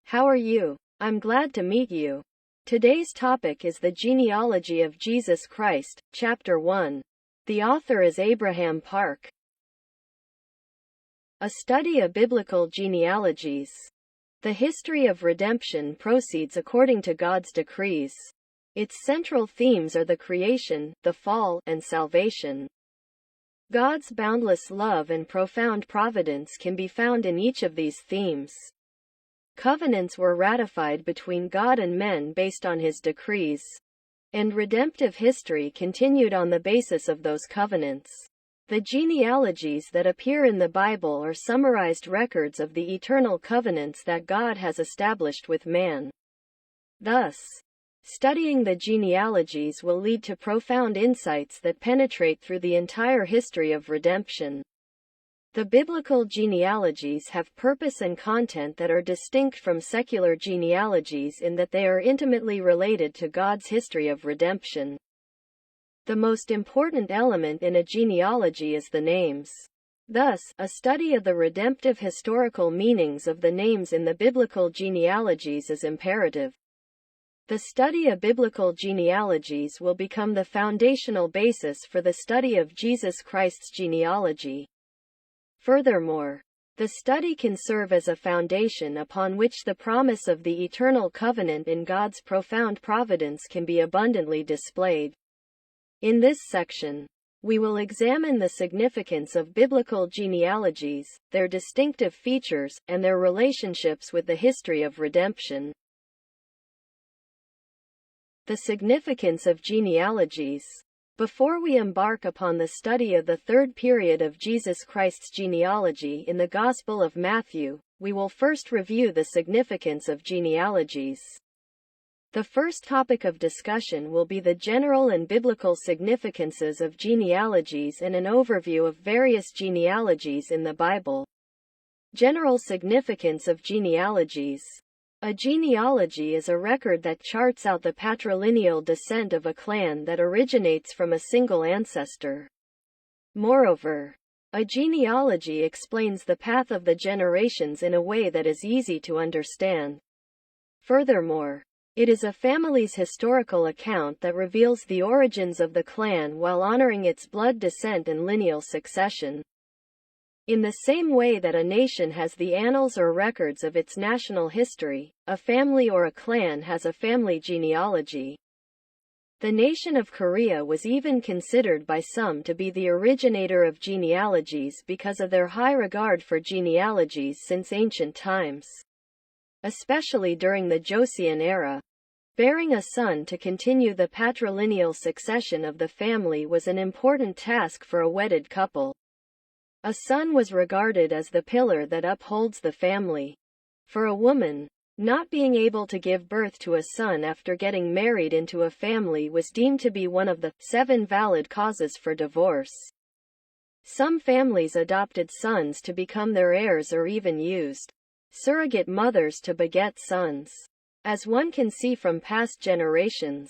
How are you? I'm glad to meet you. Today's topic is the genealogy of Jesus Christ, Chapter 1. The author is Abraham Park. A study of biblical genealogies. The history of redemption proceeds according to God's decrees. Its central themes are the creation, the fall, and salvation. God's boundless love and profound providence can be found in each of these themes. Covenants were ratified between God and men based on his decrees, and redemptive history continued on the basis of those covenants. The genealogies that appear in the Bible are summarized records of the eternal covenants that God has established with man. Thus, studying the genealogies will lead to profound insights that penetrate through the entire history of redemption. The biblical genealogies have purpose and content that are distinct from secular genealogies in that they are intimately related to God's history of redemption. The most important element in a genealogy is the names. Thus, a study of the redemptive historical meanings of the names in the biblical genealogies is imperative. The study of biblical genealogies will become the foundational basis for the study of Jesus Christ's genealogy. Furthermore, the study can serve as a foundation upon which the promise of the eternal covenant in God's profound providence can be abundantly displayed. In this section, we will examine the significance of biblical genealogies, their distinctive features, and their relationships with the history of redemption. The significance of genealogies. Before we embark upon the study of the third period of Jesus Christ's genealogy in the Gospel of Matthew, we will first review the significance of genealogies. The first topic of discussion will be the general and biblical significances of genealogies and an overview of various genealogies in the Bible. General significance of genealogies. A genealogy is a record that charts out the patrilineal descent of a clan that originates from a single ancestor. Moreover, a genealogy explains the path of the generations in a way that is easy to understand. Furthermore, it is a family's historical account that reveals the origins of the clan while honoring its blood descent and lineal succession. In the same way that a nation has the annals or records of its national history, a family or a clan has a family genealogy. The nation of Korea was even considered by some to be the originator of genealogies because of their high regard for genealogies since ancient times. Especially during the Joseon era, bearing a son to continue the patrilineal succession of the family was an important task for a wedded couple. A son was regarded as the pillar that upholds the family. For a woman, not being able to give birth to a son after getting married into a family was deemed to be one of the 7 valid causes for divorce. Some families adopted sons to become their heirs or even used surrogate mothers to beget sons. As one can see from past generations,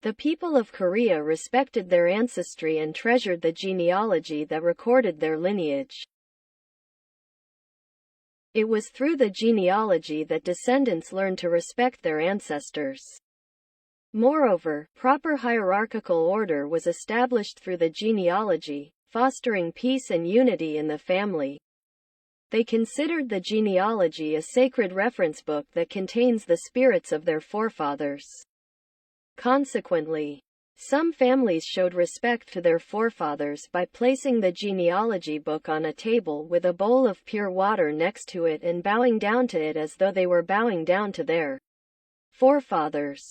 the people of Korea respected their ancestry and treasured the genealogy that recorded their lineage. It was through the genealogy that descendants learned to respect their ancestors. Moreover, proper hierarchical order was established through the genealogy, fostering peace and unity in the family. They considered the genealogy a sacred reference book that contains the spirits of their forefathers. Consequently, some families showed respect to their forefathers by placing the genealogy book on a table with a bowl of pure water next to it and bowing down to it as though they were bowing down to their forefathers.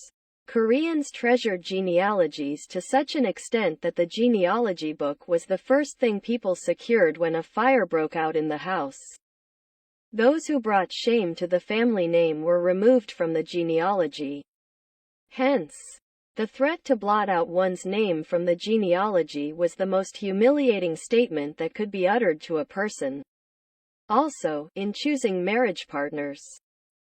Koreans treasured genealogies to such an extent that the genealogy book was the first thing people secured when a fire broke out in the house. Those who brought shame to the family name were removed from the genealogy. Hence, the threat to blot out one's name from the genealogy was the most humiliating statement that could be uttered to a person. Also, in choosing marriage partners,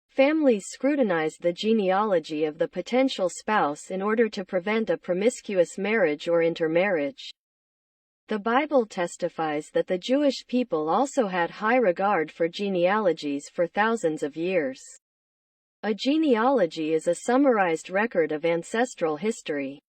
families scrutinized the genealogy of the potential spouse in order to prevent a promiscuous marriage or intermarriage. The Bible testifies that the Jewish people also had high regard for genealogies for thousands of years. A genealogy is a summarized record of ancestral history.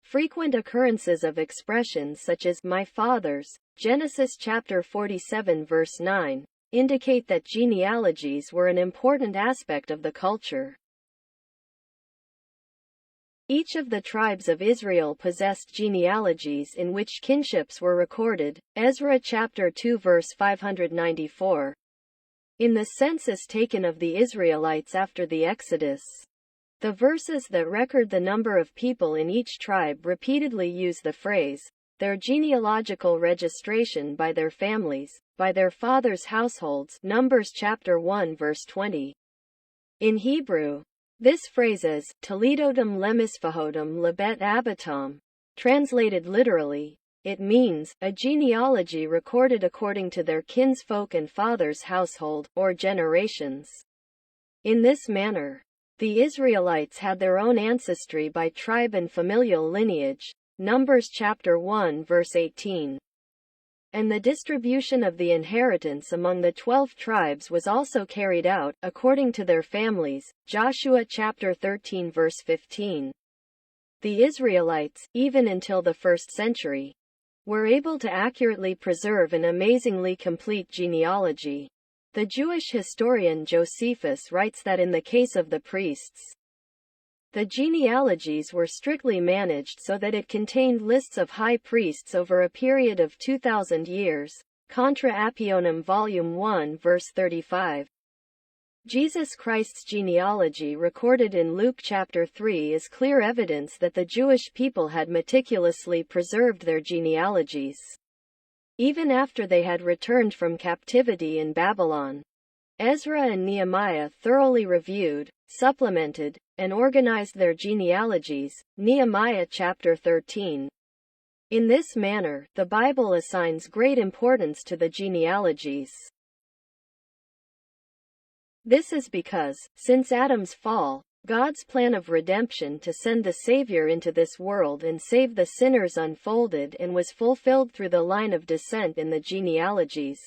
Frequent occurrences of expressions such as "my fathers," Genesis chapter 47 verse 9, indicate that genealogies were an important aspect of the culture. Each of the tribes of Israel possessed genealogies in which kinships were recorded, Ezra chapter 2 verse 594. In the census taken of the Israelites after the Exodus, the verses that record the number of people in each tribe repeatedly use the phrase, their genealogical registration by their families, by their fathers' households, Numbers chapter 1 verse 20. In Hebrew, this phrase is, Toledotum lemisfahodum lebet abatam. Translated literally, it means, a genealogy recorded according to their kinsfolk and fathers' household, or generations. In this manner, the Israelites had their own ancestry by tribe and familial lineage, Numbers chapter 1 verse 18. And the distribution of the inheritance among the 12 tribes was also carried out, according to their families, Joshua chapter 13 verse 15. The Israelites, even until the 1st century, were able to accurately preserve an amazingly complete genealogy. The Jewish historian Josephus writes that in the case of the priests, the genealogies were strictly managed so that it contained lists of high priests over a period of 2,000 years. Contra Appionum Volume 1 verse 35. Jesus Christ's genealogy recorded in Luke chapter 3 is clear evidence that the Jewish people had meticulously preserved their genealogies. Even after they had returned from captivity in Babylon, Ezra and Nehemiah thoroughly reviewed, supplemented, and organized their genealogies, Nehemiah chapter 13. In this manner, the Bible assigns great importance to the genealogies. This is because, since Adam's fall, God's plan of redemption to send the Savior into this world and save the sinners unfolded and was fulfilled through the line of descent in the genealogies.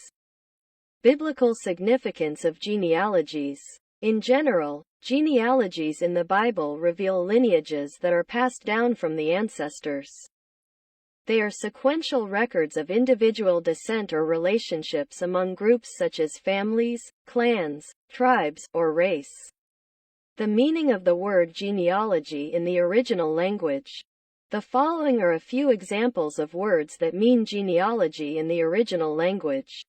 Biblical significance of genealogies. In general, genealogies in the Bible reveal lineages that are passed down from the ancestors. They are sequential records of individual descent or relationships among groups such as families, clans, tribes, or race. The meaning of the word genealogy in the original language. The following are a few examples of words that mean genealogy in the original language.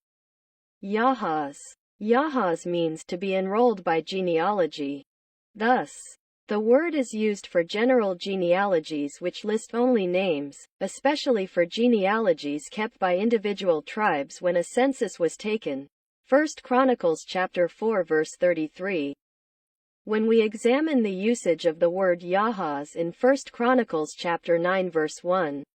Yahaz. Yahaz means to be enrolled by genealogy. Thus, the word is used for general genealogies which list only names, especially for genealogies kept by individual tribes when a census was taken. 1 Chronicles chapter 4 verse 33. When we examine the usage of the word Yahaz in 1 Chronicles chapter 9 verse 1,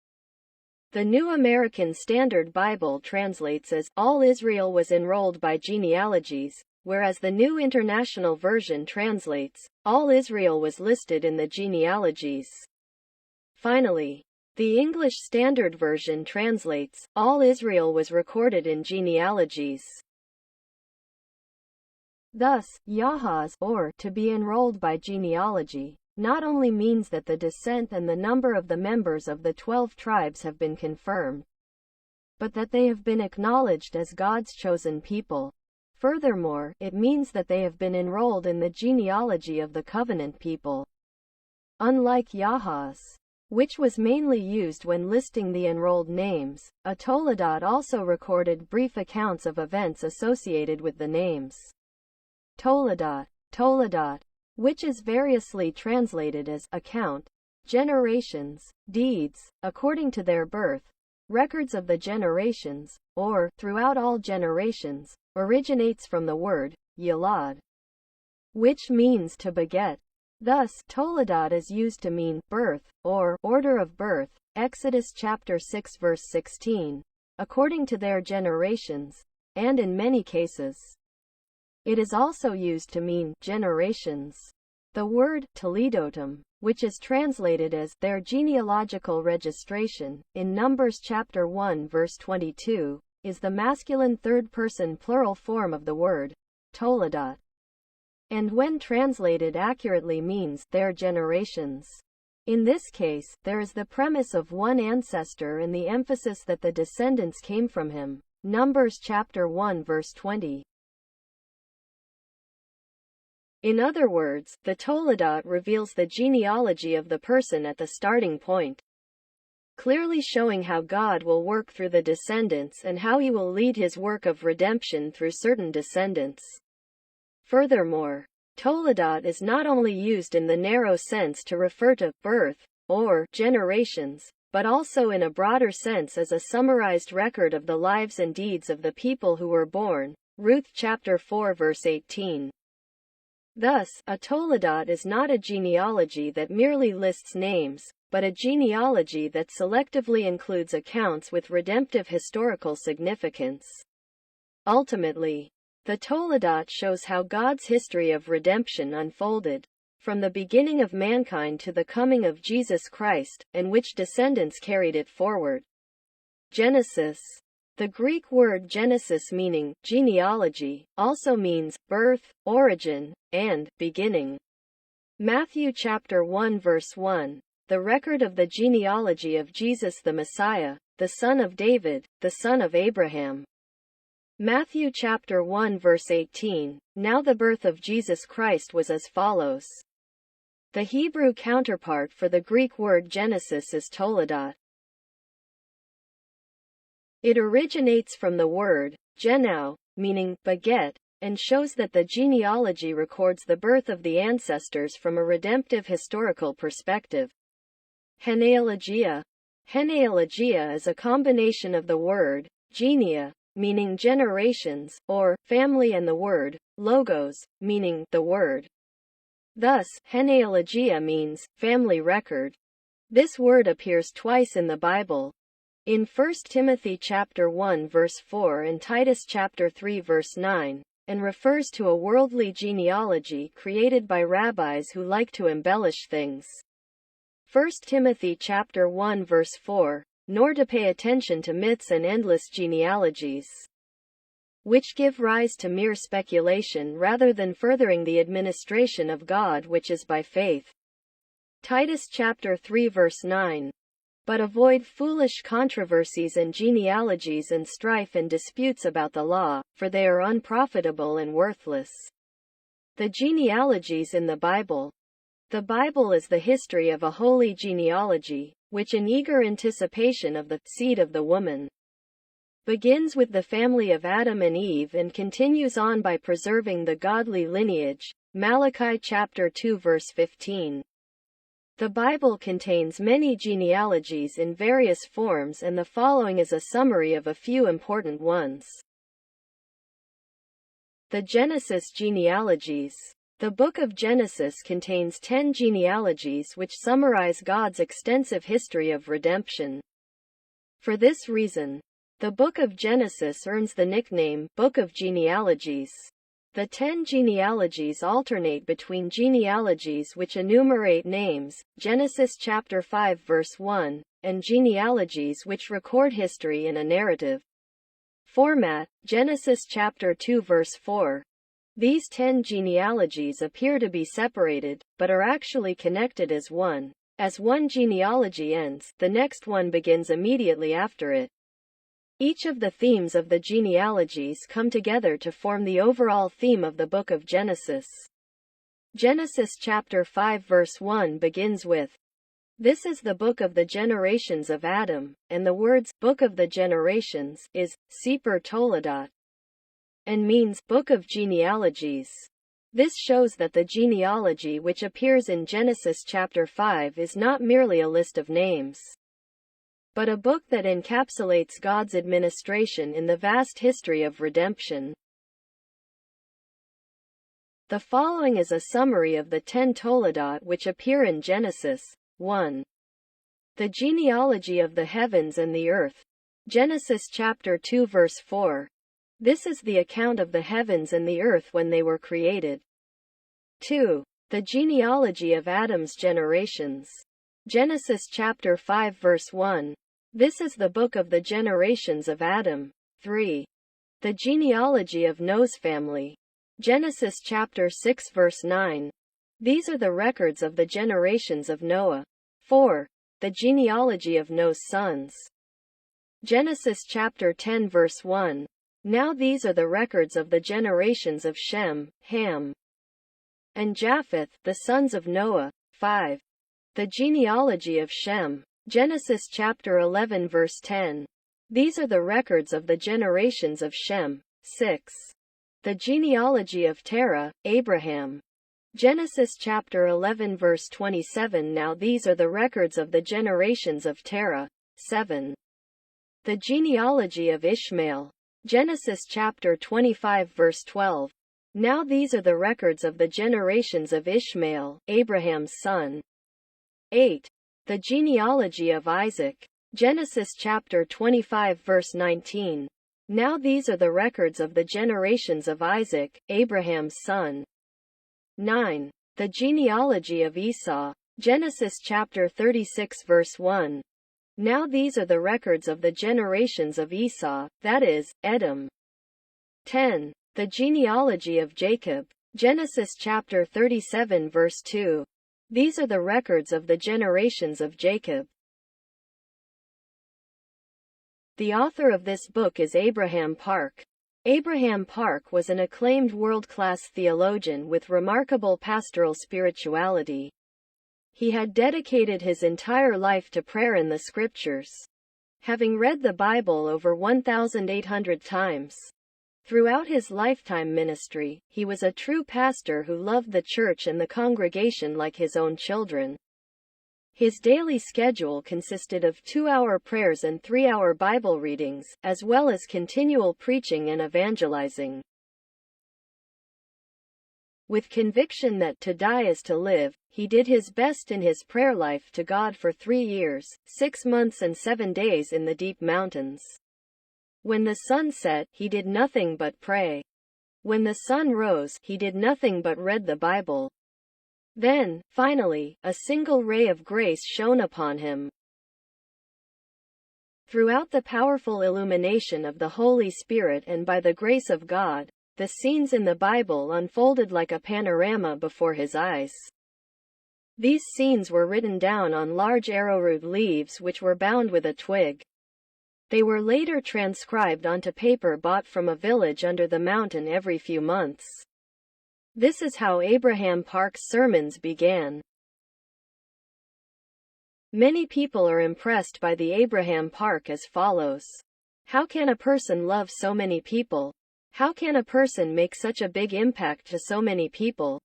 the New American Standard Bible translates as, all Israel was enrolled by genealogies, whereas the New International Version translates, all Israel was listed in the genealogies. Finally, the English Standard Version translates, all Israel was recorded in genealogies. Thus, Yahaz, or to be enrolled by genealogy, not only means that the descent and the number of the members of the 12 tribes have been confirmed, but that they have been acknowledged as God's chosen people. Furthermore, it means that they have been enrolled in the genealogy of the covenant people. Unlike Yahaz, which was mainly used when listing the enrolled names, a Toledot also recorded brief accounts of events associated with the names. Toledot, which is variously translated as account, generations, deeds, according to their birth, records of the generations, or throughout all generations, originates from the word yalad, which means to beget. Thus, Toledot is used to mean birth, or order of birth, Exodus chapter 6 verse 16, according to their generations, and in many cases, it is also used to mean generations. The word Toledotum, which is translated as their genealogical registration, in Numbers chapter 1 verse 22, is the masculine third-person plural form of the word Toledot. and when translated accurately means their generations. In this case, there is the premise of one ancestor and the emphasis that the descendants came from him. Numbers chapter 1 verse 20. In other words, the Toledot reveals the genealogy of the person at the starting point, clearly showing how God will work through the descendants and how he will lead his work of redemption through certain descendants. Furthermore, Toledot is not only used in the narrow sense to refer to birth or generations, but also in a broader sense as a summarized record of the lives and deeds of the people who were born. Ruth chapter 4 verse 18. Thus, a Toledot is not a genealogy that merely lists names, but a genealogy that selectively includes accounts with redemptive historical significance. Ultimately, the Toledot shows how God's history of redemption unfolded, from the beginning of mankind to the coming of Jesus Christ, and which descendants carried it forward. Genesis. The Greek word Genesis, meaning genealogy, also means birth, origin, and beginning. Matthew chapter 1 verse 1. The record of the genealogy of Jesus the Messiah, the son of David, the son of Abraham. Matthew chapter 1 verse 18. Now the birth of Jesus Christ was as follows. The Hebrew counterpart for the Greek word Genesis is Toledot. It originates from the word genao, meaning beget, and shows that the genealogy records the birth of the ancestors from a redemptive historical perspective. Genealogia. Genealogia is a combination of the word genia, meaning generations, or family, and the word logos, meaning the word. Thus, genealogia means family record. This word appears twice in the Bible. In 1 Timothy chapter 1 verse 4 and Titus chapter 3 verse 9, and refers to a worldly genealogy created by rabbis who like to embellish things. 1 Timothy chapter 1 verse 4, nor to pay attention to myths and endless genealogies, which give rise to mere speculation rather than furthering the administration of God which is by faith. Titus chapter 3 verse 9. But avoid foolish controversies and genealogies and strife and disputes about the law, for they are unprofitable and worthless. The genealogies in the Bible. The Bible is the history of a holy genealogy, which in eager anticipation of the seed of the woman begins with the family of Adam and Eve and continues on by preserving the godly lineage. Malachi chapter 2 verse 15. The Bible contains many genealogies in various forms, and the following is a summary of a few important ones. The Genesis genealogies. The book of Genesis contains 10 genealogies which summarize God's extensive history of redemption. For this reason, the book of Genesis earns the nickname Book of Genealogies. The 10 genealogies alternate between genealogies which enumerate names, Genesis chapter 5 verse 1, and genealogies which record history in a narrative format, Genesis chapter 2 verse 4. These 10 genealogies appear to be separated, but are actually connected as one. As one genealogy ends, the next one begins immediately after it. Each of the themes of the genealogies come together to form the overall theme of the book of Genesis. Genesis chapter 5 verse 1 begins with, "This is the book of the generations of Adam," and the words, "book of the generations," is, Sefer Toledot, and means, book of genealogies. This shows that the genealogy which appears in Genesis chapter 5 is not merely a list of names, but a book that encapsulates God's administration in the vast history of redemption. The following is a summary of the 10 Toledot which appear in Genesis. 1. The genealogy of the heavens and the earth. Genesis chapter 2 verse 4. This is the account of the heavens and the earth when they were created. 2. The genealogy of Adam's generations. Genesis chapter 5 verse 1. This is the book of the generations of Adam. 3. The genealogy of Noah's family. Genesis chapter 6 verse 9. These are the records of the generations of Noah. 4. The genealogy of Noah's sons. Genesis chapter 10 verse 1. Now these are the records of the generations of Shem, Ham, and Japheth, the sons of Noah. 5. The genealogy of Shem. Genesis chapter 11 verse 10. These are the records of the generations of Shem. 6. The genealogy of Terah, Abraham. Genesis chapter 11 verse 27. Now these are the records of the generations of Terah. 7. The genealogy of Ishmael. Genesis chapter 25 verse 12. Now these are the records of the generations of Ishmael, Abraham's son. 8. The genealogy of Isaac. Genesis chapter 25 verse 19. Now these are the records of the generations of Isaac, Abraham's son. 9. The genealogy of Esau. Genesis chapter 36 verse 1. Now these are the records of the generations of Esau, that is, Edom. 10. The genealogy of Jacob. Genesis chapter 37 verse 2. These are the records of the generations of Jacob. The author of this book is Abraham Park. Abraham Park was an acclaimed world-class theologian with remarkable pastoral spirituality. He had dedicated his entire life to prayer in the scriptures, having read the Bible over 1,800 times. Throughout his lifetime ministry, he was a true pastor who loved the church and the congregation like his own children. His daily schedule consisted of 2-hour prayers and 3-hour Bible readings, as well as continual preaching and evangelizing. With conviction that to die is to live, he did his best in his prayer life to God for 3 years, 6 months and 7 days in the deep mountains. When the sun set, he did nothing but pray. When the sun rose, he did nothing but read the Bible. Then, finally, a single ray of grace shone upon him. Throughout the powerful illumination of the Holy Spirit and by the grace of God, the scenes in the Bible unfolded like a panorama before his eyes. These scenes were written down on large arrowroot leaves which were bound with a twig. They were later transcribed onto paper bought from a village under the mountain every few months. This is how Abraham Park's sermons began. Many people are impressed by the Abraham Park as follows. How can a person love so many people? How can a person make such a big impact to so many people?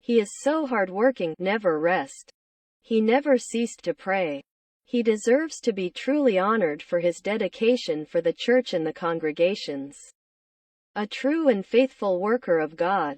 He is so hardworking, never rest. He never ceased to pray. He deserves to be truly honored for his dedication for the church and the congregations. A true and faithful worker of God.